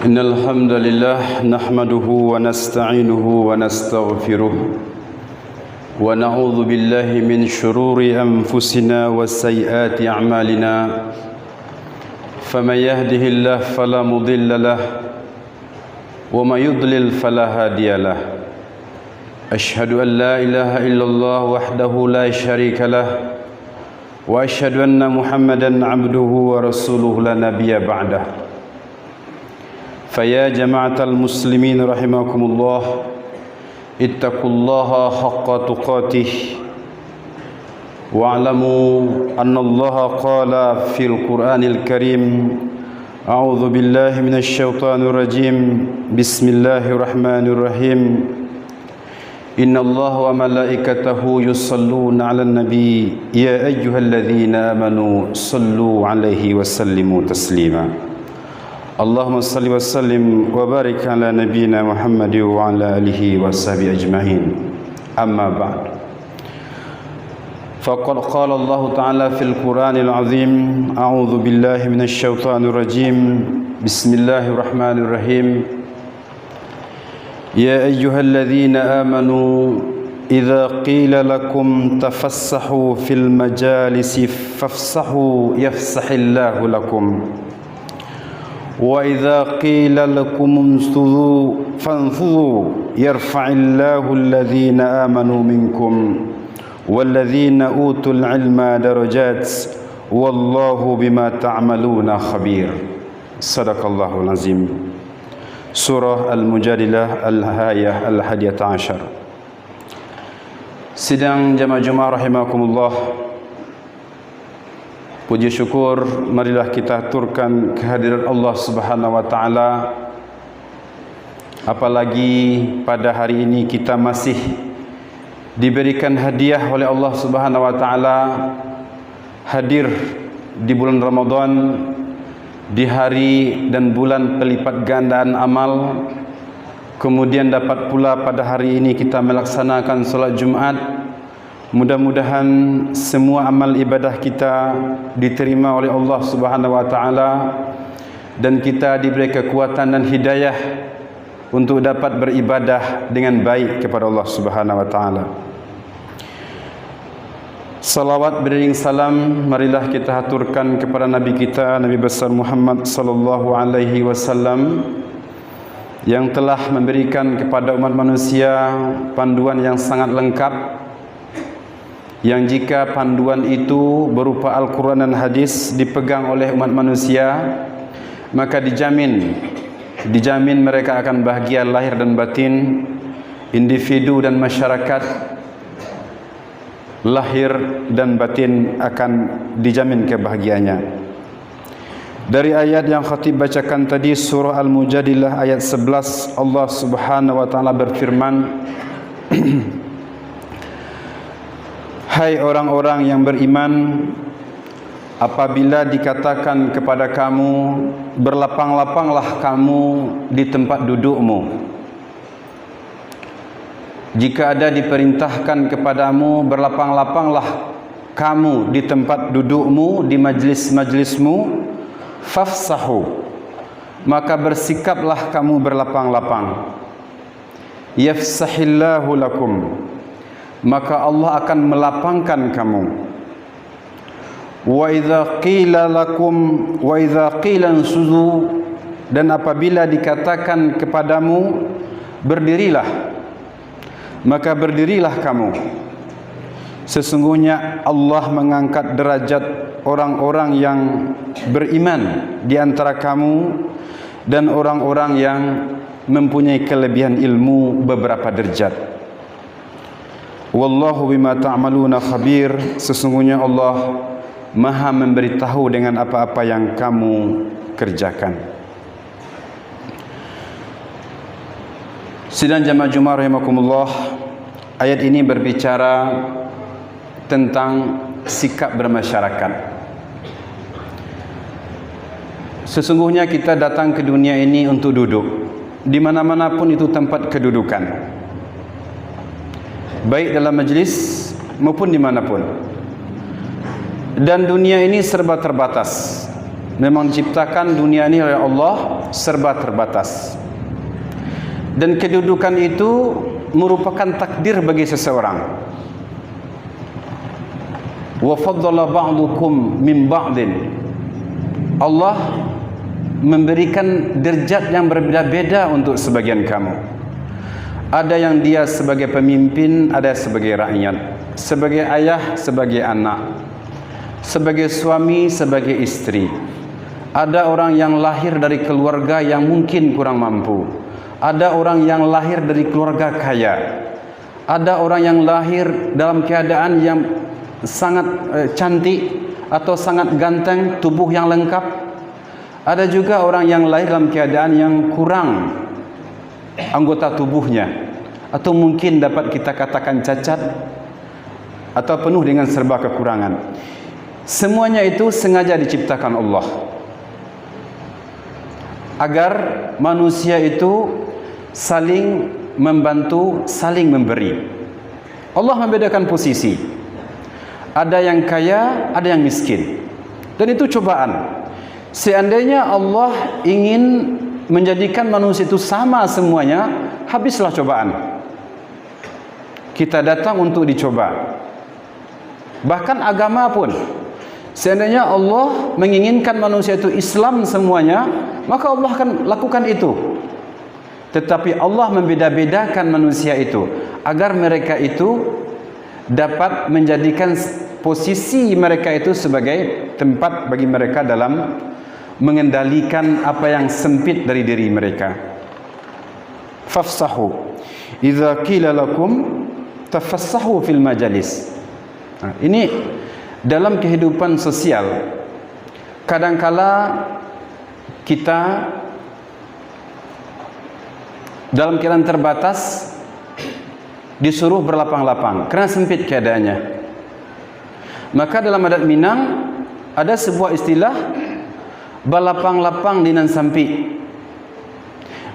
إن الحمد لله نحمده ونستعينه ونستغفره ونعوذ بالله من شرور أنفسنا وسيئات أعمالنا فمن يهده الله فلا مضل له ومن يضلل فلا هادي له أشهد أن لا إله إلا الله وحده لا شريك له وأشهد أن محمدا عبده ورسوله لا نبي بعده فيا جماعة المسلمين رحمكم الله اتقوا الله حق تقاته واعلموا أن الله قال في القرآن الكريم أعوذ بالله من الشيطان الرجيم بسم الله الرحمن الرحيم إن الله وملائكته يصلون على النبي يا أيها الذين آمنوا صلوا عليه وسلموا تسليما اللهم صل وسلم وبارك على نبينا محمد وعلى آله وصحبه أجمعين أما بعد فقد قال الله تعالى في القرآن العظيم أعوذ بالله من الشيطان الرجيم بسم الله الرحمن الرحيم يا أيها الذين آمنوا إذا قيل لكم تفسحوا في المجالس فافسحوا يفسح الله لكم وإذا قيل لكم انفذوا فانفذوا يرفع الله الذين آمنوا منكم والذين أوتوا العلم درجات والله بما تعملون خبير صدق الله العظيم Surah Al-Mujadilah Al-Hayah Al-Hadiyah Ashar. Sidang jamaah Jumaah rahimakumullah, puji syukur marilah kita aturkan kehadiran Allah Subhanahu wa taala. Apalagi pada hari ini kita masih diberikan hadiah oleh Allah Subhanahu wa taala hadir di bulan Ramadan, di hari dan bulan pelipat gandaan amal. Kemudian dapat pula pada hari ini kita melaksanakan solat Jumat. Mudah-mudahan semua amal ibadah kita diterima oleh Allah Subhanahu wa taala dan kita diberi kekuatan dan hidayah untuk dapat beribadah dengan baik kepada Allah Subhanahu wa taala. Salawat beriring salam marilah kita haturkan kepada Nabi kita, Nabi besar Muhammad sallallahu alaihi wasallam, yang telah memberikan kepada umat manusia panduan yang sangat lengkap, yang jika panduan itu berupa Al-Quran dan hadis dipegang oleh umat manusia, maka dijamin mereka akan bahagia lahir dan batin, individu dan masyarakat lahir dan batin akan dijamin kebahagiaannya. Dari ayat yang khatib bacakan tadi, surah Al-Mujadilah ayat 11, Allah Subhanahu wa taala berfirman, hai orang-orang yang beriman, apabila dikatakan kepada kamu, berlapang-lapanglah kamu di tempat dudukmu. Jika ada diperintahkan kepadamu, berlapang-lapanglah kamu di tempat dudukmu, di majlis-majlismu, fafsahu, maka bersikaplah kamu berlapang-lapang. Yafsahillahu lakum, maka Allah akan melapangkan kamu. Wa idza qila lakum wa idza qila ansuzu, dan apabila dikatakan kepadamu berdirilah, maka berdirilah kamu. Sesungguhnya Allah mengangkat derajat orang-orang yang beriman di antara kamu dan orang-orang yang mempunyai kelebihan ilmu beberapa derajat. Wallahu bima ta'maluna khabir, sesungguhnya Allah Maha memberitahu dengan apa-apa yang kamu kerjakan. Sidang jamaah Jumaah rahimakumullah, ayat ini berbicara tentang sikap bermasyarakat. Sesungguhnya kita datang ke dunia ini untuk duduk. Di mana-mana pun itu tempat kedudukan, baik dalam majlis maupun dimanapun. Dan dunia ini serba terbatas. Memang diciptakan dunia ini oleh Allah serba terbatas. Dan kedudukan itu merupakan takdir bagi seseorang. Wa faddala ba'dukum min ba'din. Allah memberikan derajat yang berbeda-beda untuk sebagian kamu. Ada yang dia sebagai pemimpin, ada sebagai rakyat, sebagai ayah, sebagai anak, sebagai suami, sebagai istri. Ada orang yang lahir dari keluarga yang mungkin kurang mampu. Ada orang yang lahir dari keluarga kaya. Ada orang yang lahir dalam keadaan yang sangat cantik atau sangat ganteng, tubuh yang lengkap. Ada juga orang yang lahir dalam keadaan yang kurang anggota tubuhnya, atau mungkin dapat kita katakan cacat atau penuh dengan serba kekurangan. Semuanya itu sengaja diciptakan Allah agar manusia itu saling membantu, saling memberi. Allah membedakan posisi. Ada yang kaya, ada yang miskin. Dan itu cobaan. Seandainya Allah ingin menjadikan manusia itu sama semuanya, habislah cobaan. Kita datang untuk dicoba. Bahkan agama pun, seandainya Allah menginginkan manusia itu Islam semuanya, maka Allah akan lakukan itu. Tetapi Allah membeda-bedakan manusia itu agar mereka itu dapat menjadikan posisi mereka itu sebagai tempat bagi mereka dalam mengendalikan apa yang sempit dari diri mereka. Fafsahu idza qila lakum tafassahu fil majalis. Ini dalam kehidupan sosial, kadangkala kita dalam keadaan terbatas disuruh berlapang-lapang karena sempit keadaannya. Maka dalam adat Minang ada sebuah istilah berlapang-lapang di nan sampi.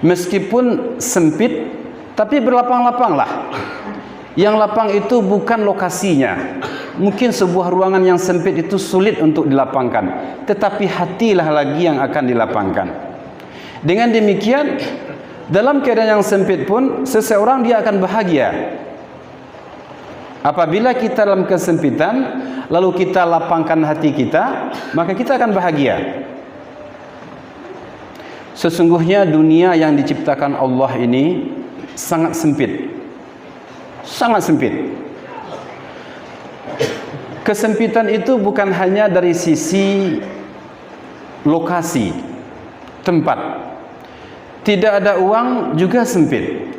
Meskipun sempit tapi berlapang-lapanglah. Yang lapang itu bukan lokasinya. Mungkin sebuah ruangan yang sempit itu sulit untuk dilapangkan, tetapi hatilah lagi yang akan dilapangkan. Dengan demikian, dalam keadaan yang sempit pun seseorang dia akan bahagia. Apabila kita dalam kesempitan lalu kita lapangkan hati kita, maka kita akan bahagia. Sesungguhnya dunia yang diciptakan Allah ini sangat sempit. Sangat sempit. Kesempitan itu bukan hanya dari sisi lokasi, tempat. Tidak ada uang juga sempit.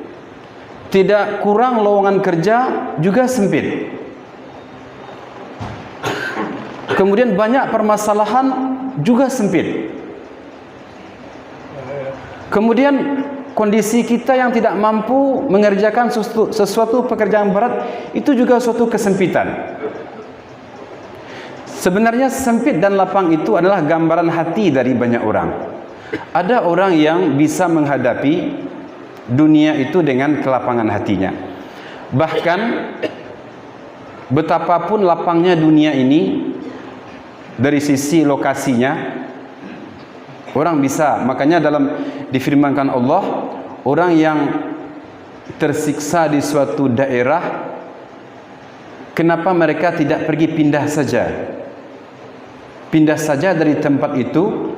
Tidak kurang lowongan kerja juga sempit. Kemudian banyak permasalahan juga sempit. Kemudian kondisi kita yang tidak mampu mengerjakan sesuatu pekerjaan berat itu juga suatu kesempitan. Sebenarnya sempit dan lapang itu adalah gambaran hati dari banyak orang. Ada orang yang bisa menghadapi dunia itu dengan kelapangan hatinya. Bahkan betapapun lapangnya dunia ini dari sisi lokasinya, orang bisa. Makanya dalam difirmankan Allah, orang yang tersiksa di suatu daerah, kenapa mereka tidak pergi pindah saja? Pindah saja dari tempat itu,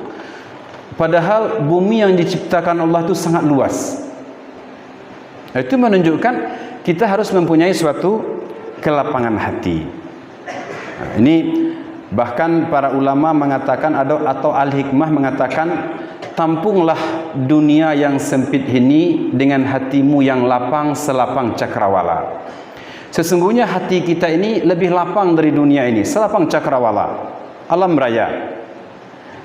padahal bumi yang diciptakan Allah itu sangat luas. Itu menunjukkan kita harus mempunyai suatu kelapangan hati. Nah, ini bahkan para ulama mengatakan atau al-hikmah mengatakan, tampunglah dunia yang sempit ini dengan hatimu yang lapang selapang cakrawala. Sesungguhnya hati kita ini lebih lapang dari dunia ini, selapang cakrawala, alam raya.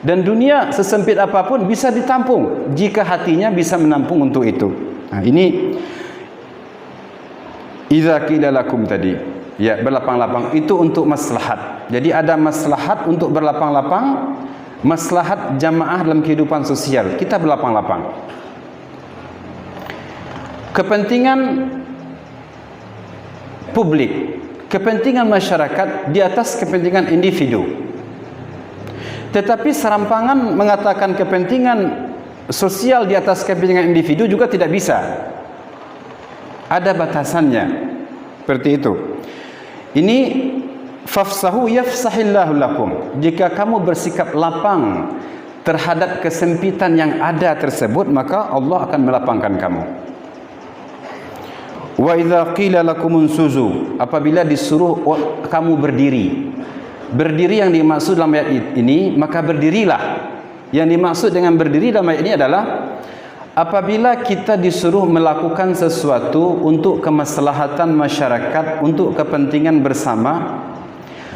Dan dunia sesempit apapun bisa ditampung jika hatinya bisa menampung untuk itu. Nah, ini idza qila lakum tadi, ya, berlapang-lapang itu untuk maslahat. Jadi ada maslahat untuk berlapang-lapang, maslahat jamaah dalam kehidupan sosial. Kita berlapang-lapang. Kepentingan publik, kepentingan masyarakat di atas kepentingan individu. Tetapi serampangan mengatakan kepentingan sosial di atas kepentingan individu juga tidak bisa. Ada batasannya. Seperti itu. Ini fafsahu yafsahillahu lakum. Jika kamu bersikap lapang terhadap kesempitan yang ada tersebut, maka Allah akan melapangkan kamu. Wa idza qila lakum unsuzu, apabila disuruh kamu berdiri. Berdiri yang dimaksud dalam ayat ini, maka berdirilah. Yang dimaksud dengan berdiri dalam ayat ini adalah apabila kita disuruh melakukan sesuatu untuk kemaslahatan masyarakat, untuk kepentingan bersama,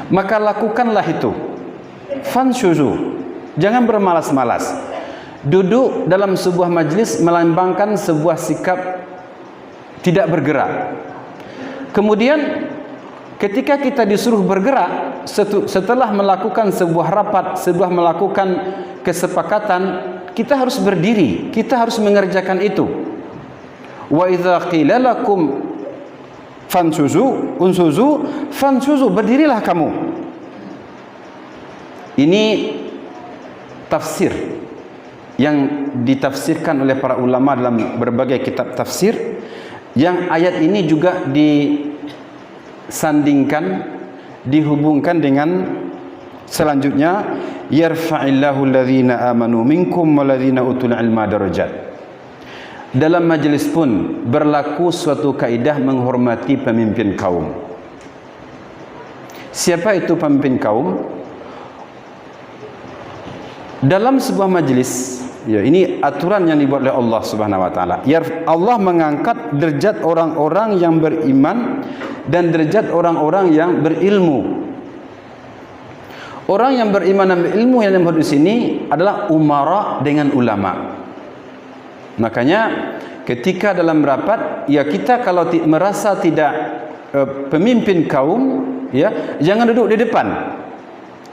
maka lakukanlah itu. Fanshuzu, jangan bermalas-malas. Duduk dalam sebuah majlis melambangkan sebuah sikap tidak bergerak. Kemudian ketika kita disuruh bergerak, setelah melakukan sebuah rapat, setelah melakukan kesepakatan, kita harus berdiri, kita harus mengerjakan itu. Wa idza qila lakum fansuzu, berdirilah kamu. Ini tafsir yang ditafsirkan oleh para ulama dalam berbagai kitab tafsir, yang ayat ini juga disandingkan, dihubungkan dengan selanjutnya, yarfa'illahu alladhina amanu minkum walladhina utul ilma darajat. Dalam majlis pun berlaku suatu kaidah menghormati pemimpin kaum. Siapa itu pemimpin kaum? Dalam sebuah majlis, ya, ini aturan yang dibuat oleh Allah Subhanahu wa taala. Allah mengangkat derajat orang-orang yang beriman dan derajat orang-orang yang berilmu. Orang yang beriman dan berilmu yang dimaksud di sini adalah umara dengan ulama. Makanya ketika dalam rapat, ya, kita kalau merasa tidak pemimpin kaum, ya, jangan duduk di depan.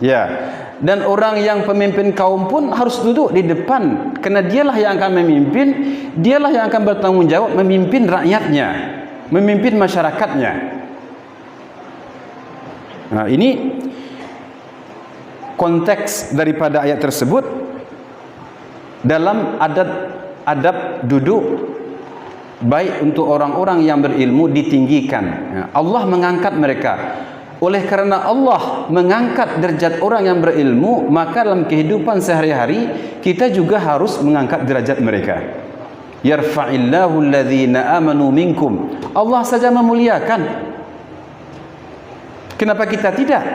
Ya. Dan orang yang pemimpin kaum pun harus duduk di depan, karena dialah yang akan memimpin, dialah yang akan bertanggung jawab memimpin rakyatnya, memimpin masyarakatnya. Nah, ini konteks daripada ayat tersebut dalam adab duduk baik untuk orang-orang yang berilmu ditinggikan. Allah mengangkat mereka. Oleh karena Allah mengangkat derajat orang yang berilmu, maka dalam kehidupan sehari-hari kita juga harus mengangkat derajat mereka. Yarfa'illahu alladhina amanu minkum. Allah saja memuliakan. Kenapa kita tidak?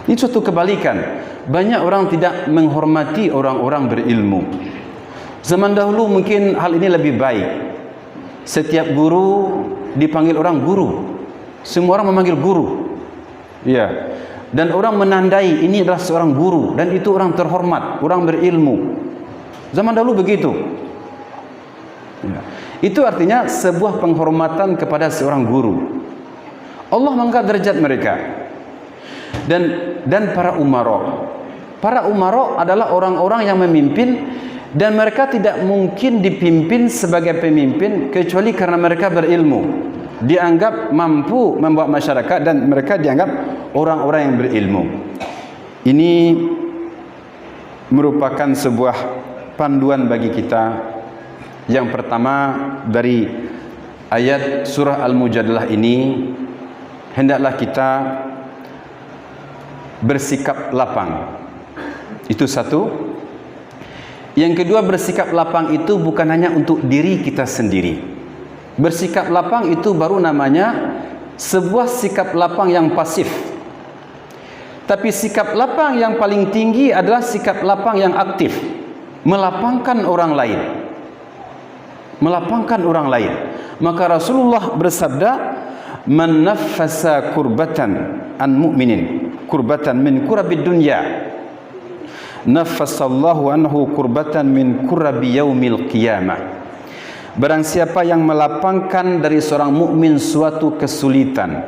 Ini suatu kebalikan. Banyak orang tidak menghormati orang-orang berilmu. Zaman dahulu mungkin hal ini lebih baik. Setiap guru dipanggil orang guru. Semua orang memanggil guru. Ya. Dan orang menandai ini adalah seorang guru dan itu orang terhormat, orang berilmu. Zaman dahulu begitu. Ya. Itu artinya sebuah penghormatan kepada seorang guru. Allah mengangkat derajat mereka. Dan para umara. Para umara adalah orang-orang yang memimpin, dan mereka tidak mungkin dipimpin sebagai pemimpin kecuali karena mereka berilmu. Dianggap mampu membawa masyarakat dan mereka dianggap orang-orang yang berilmu. Ini merupakan sebuah panduan bagi kita. Yang pertama, dari ayat surah Al-Mujadalah ini, hendaklah kita bersikap lapang. Itu satu. Yang kedua, bersikap lapang itu bukan hanya untuk diri kita sendiri. Bersikap lapang itu baru namanya sebuah sikap lapang yang pasif. Tapi sikap lapang yang paling tinggi adalah sikap lapang yang aktif, melapangkan orang lain. Melapangkan orang lain. Maka Rasulullah bersabda, "Man naffasa kurbatan an mu'minin, kurbatan min kurabid dunya, naffasallahu anhu kurbatan min kurabi yaumil qiyamah." Barang siapa yang melapangkan dari seorang mukmin suatu kesulitan,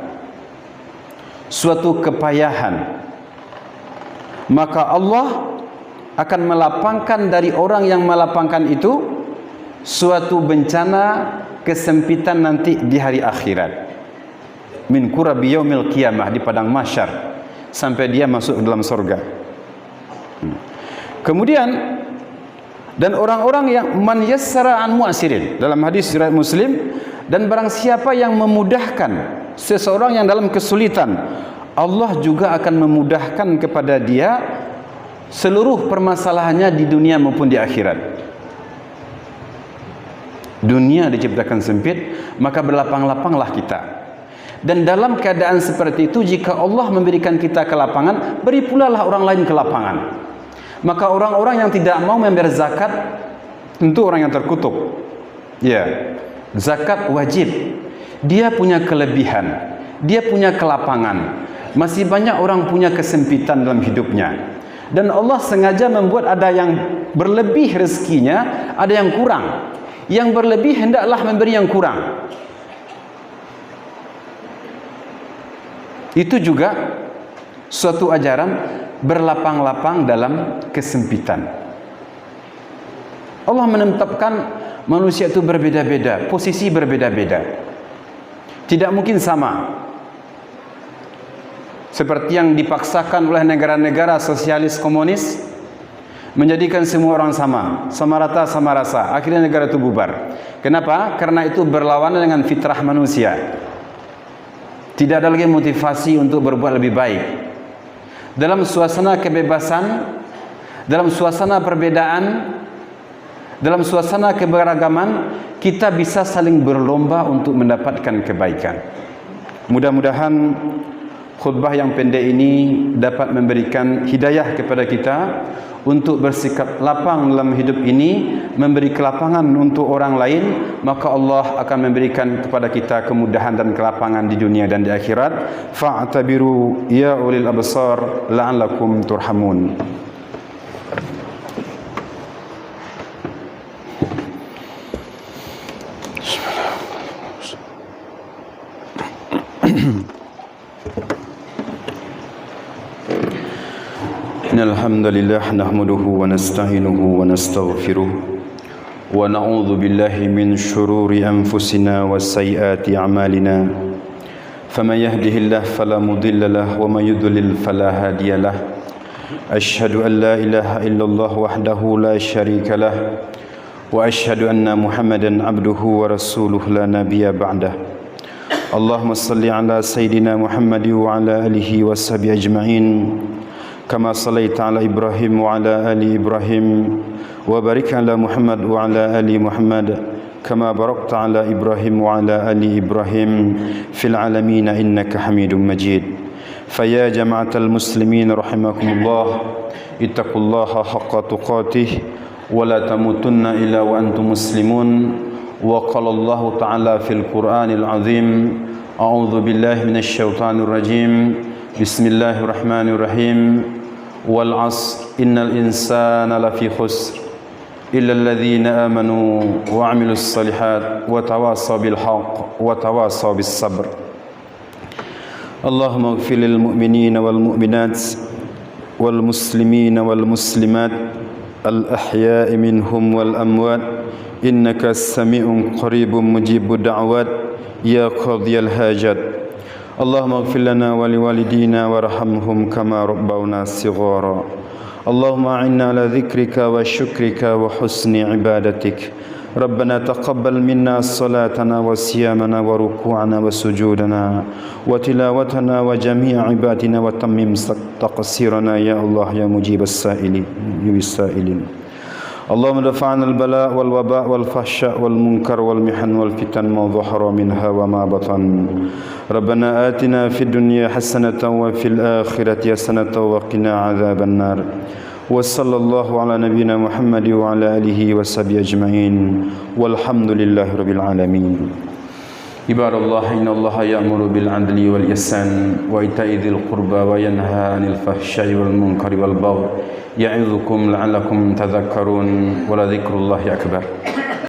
suatu kepayahan, maka Allah akan melapangkan dari orang yang melapangkan itu suatu bencana kesempitan nanti di hari akhirat. Min kurabi yaumil qiyamah, di padang mahsyar. sampai dia masuk ke dalam surga. Kemudian, dan orang-orang yang man yassara an mu'sirin, dalam hadis riwayat Muslim, dan barang siapa yang memudahkan seseorang yang dalam kesulitan, Allah juga akan memudahkan kepada dia seluruh permasalahannya di dunia maupun di akhirat. Dunia diciptakan sempit, maka berlapang-lapanglah kita. Dan dalam keadaan seperti itu, jika Allah memberikan kita kelapangan, beri pula lah orang lain kelapangan. Maka orang-orang yang tidak mau membayar zakat, tentu orang yang terkutuk. Ya, zakat wajib. Dia punya kelebihan, dia punya kelapangan. Masih banyak orang punya kesempitan dalam hidupnya. Dan Allah sengaja membuat ada yang berlebih rezekinya, ada yang kurang. Yang berlebih hendaklah memberi yang kurang. Itu juga suatu ajaran berlapang-lapang dalam kesempitan. Allah menetapkan manusia itu berbeda-beda, posisi berbeda-beda. Tidak mungkin sama. Seperti yang dipaksakan oleh negara-negara sosialis komunis, menjadikan semua orang sama rata, sama rasa. Akhirnya negara itu bubar. Kenapa? Karena itu berlawanan dengan fitrah manusia. Tidak ada lagi motivasi untuk berbuat lebih baik. Dalam suasana kebebasan, dalam suasana perbedaan, dalam suasana keberagaman, kita bisa saling berlomba untuk mendapatkan kebaikan. Mudah-mudahan khutbah yang pendek ini dapat memberikan hidayah kepada kita untuk bersikap lapang dalam hidup ini, memberi kelapangan untuk orang lain, maka Allah akan memberikan kepada kita kemudahan dan kelapangan di dunia dan di akhirat. Fa'tabiru ya ulil absar la'allakum turhamun. Alhamdulillah nahmaduhu wa nasta'inuhu wa nastaghfiruh wa na'udzu billahi min shururi anfusina wa sayyiati a'malina faman yahdihillahu fala mudilla lahu wa may yudlil fala hadiya lahu asyhadu an la ilaha illallah wahdahu la syarika lahu wa asyhadu anna muhammadan abduhu wa rasuluhu la nabiyya ba'dah. Allahumma salli ala sayyidina Muhammad wa ala alihi wa sahbihi ajma'in كما صليت على إبراهيم وعلى آل إبراهيم وبارك على محمد وعلى آل محمد كما باركت على إبراهيم وعلى آل إبراهيم في العالمين إنك حميد مجيد. فيا جماعة المسلمين رحمكم الله اتقوا الله حق تقاته ولا تموتن إلا وأنتم مسلمون. وقال الله تعالى في القرآن العظيم أعوذ بالله من الشيطان الرجيم بسم الله الرحمن الرحيم والعصر إن الإنسان لفي خسر إلا الذين آمنوا وعملوا الصالحات وتواصوا بالحق وتواصوا بالصبر. اللهم اغفر للمؤمنين والمؤمنات والمسلمين والمسلمات الأحياء منهم والأموات إنك سميع قريب مجيب الدعوات يا قاضي الحاجات. اللهم اغفر لنا ولوالدينا وارحمهم كما ربونا صغارا. اللهم أعنا على ذكرك وشكرك وحسن عبادتك. ربنا تقبل منا صلاتنا وصيامنا وركوعنا وسجودنا وتلاوتنا وجميع عبادنا وتمم تقصيرنا يا الله يا مجيب السائلين. اللهم دفعنا البلاء والوباء والفحشاء والمنكر والمحن والفتن ما ظهر منها وما بطن. ربنا آتنا في الدنيا حسنة وفي الآخرة حسنة وقنا عذاب النار. وصلى الله على نبينا محمد وعلى آله وصحبه أجمعين والحمد لله رب العالمين. عباد الله إن الله يأمر بالعدل والإحسان وإيتاء ذي القربى وينهى عن الفحشاء والمنكر والبغي يعظكم لعلكم تذكرون ولذكر الله أكبر.